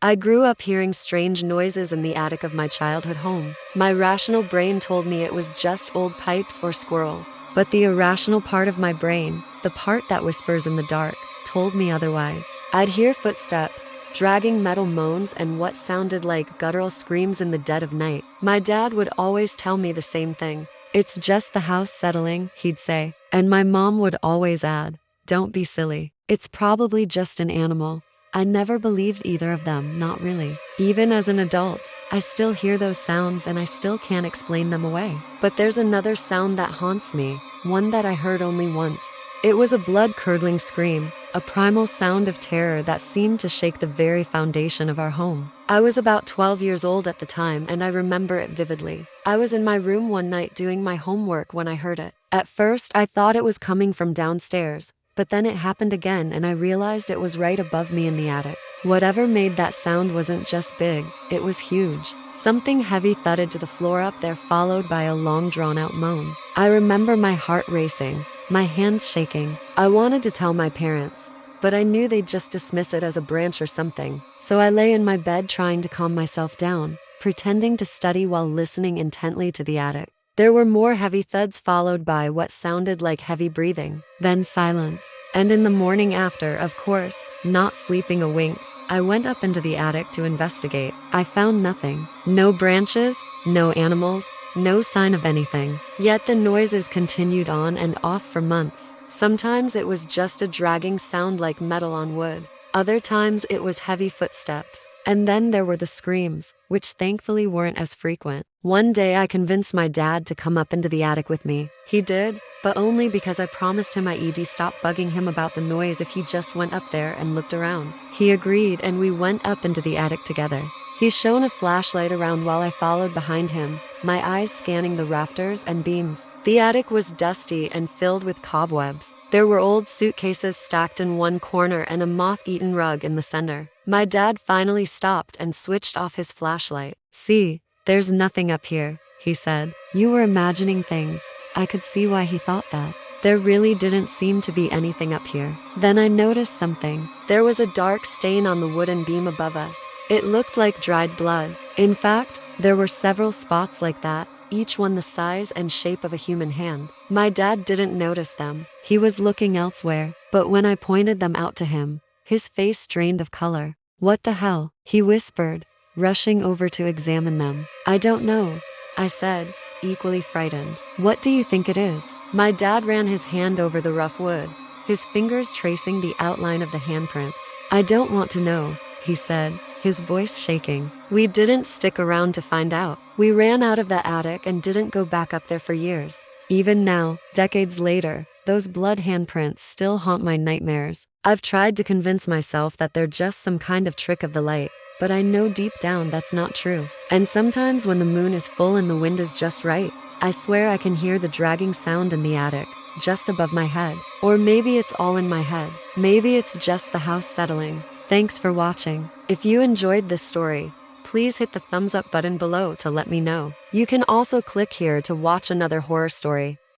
I grew up hearing strange noises in the attic of my childhood home. My rational brain told me it was just old pipes or squirrels, but the irrational part of my brain, the part that whispers in the dark, told me otherwise. I'd hear footsteps, dragging metal moans, and what sounded like guttural screams in the dead of night. My dad would always tell me the same thing. "It's just the house settling," he'd say. And my mom would always add, "Don't be silly. It's probably just an animal." I never believed either of them, not really. Even as an adult, I still hear those sounds and I still can't explain them away. But there's another sound that haunts me, one that I heard only once. It was a blood-curdling scream, a primal sound of terror that seemed to shake the very foundation of our home. I was about 12 years old at the time, and I remember it vividly. I was in my room one night doing my homework when I heard it. At first, I thought it was coming from downstairs, but then it happened again and I realized it was right above me in the attic. Whatever made that sound wasn't just big, it was huge. Something heavy thudded to the floor up there, followed by a long drawn-out moan. I remember my heart racing, my hands shaking. I wanted to tell my parents, but I knew they'd just dismiss it as a branch or something. So I lay in my bed trying to calm myself down, pretending to study while listening intently to the attic. There were more heavy thuds followed by what sounded like heavy breathing, then silence. And in the morning after, of course, not sleeping a wink, I went up into the attic to investigate. I found nothing. No branches, no animals, no sign of anything. Yet the noises continued on and off for months. Sometimes it was just a dragging sound like metal on wood. Other times it was heavy footsteps. And then there were the screams, which thankfully weren't as frequent. One day I convinced my dad to come up into the attic with me. He did, but only because I promised him I'd stop bugging him about the noise if he just went up there and looked around. He agreed and we went up into the attic together. He shone a flashlight around while I followed behind him, my eyes scanning the rafters and beams. The attic was dusty and filled with cobwebs. There were old suitcases stacked in one corner and a moth-eaten rug in the center. My dad finally stopped and switched off his flashlight. "See, there's nothing up here," he said. "You were imagining things." I could see why he thought that. There really didn't seem to be anything up here. Then I noticed something. There was a dark stain on the wooden beam above us. It looked like dried blood. In fact, there were several spots like that, each one the size and shape of a human hand. My dad didn't notice them. He was looking elsewhere, but when I pointed them out to him, his face drained of color. "What the hell?" he whispered, rushing over to examine them. "I don't know," I said, equally frightened. "What do you think it is?" My dad ran his hand over the rough wood, his fingers tracing the outline of the handprints. "I don't want to know," he said, his voice shaking. We didn't stick around to find out. We ran out of the attic and didn't go back up there for years. Even now, decades later, those blood handprints still haunt my nightmares. I've tried to convince myself that they're just some kind of trick of the light, but I know deep down that's not true. And sometimes when the moon is full and the wind is just right, I swear I can hear the dragging sound in the attic, just above my head. Or maybe it's all in my head. Maybe it's just the house settling. Thanks for watching. If you enjoyed this story, please hit the thumbs up button below to let me know. You can also click here to watch another horror story.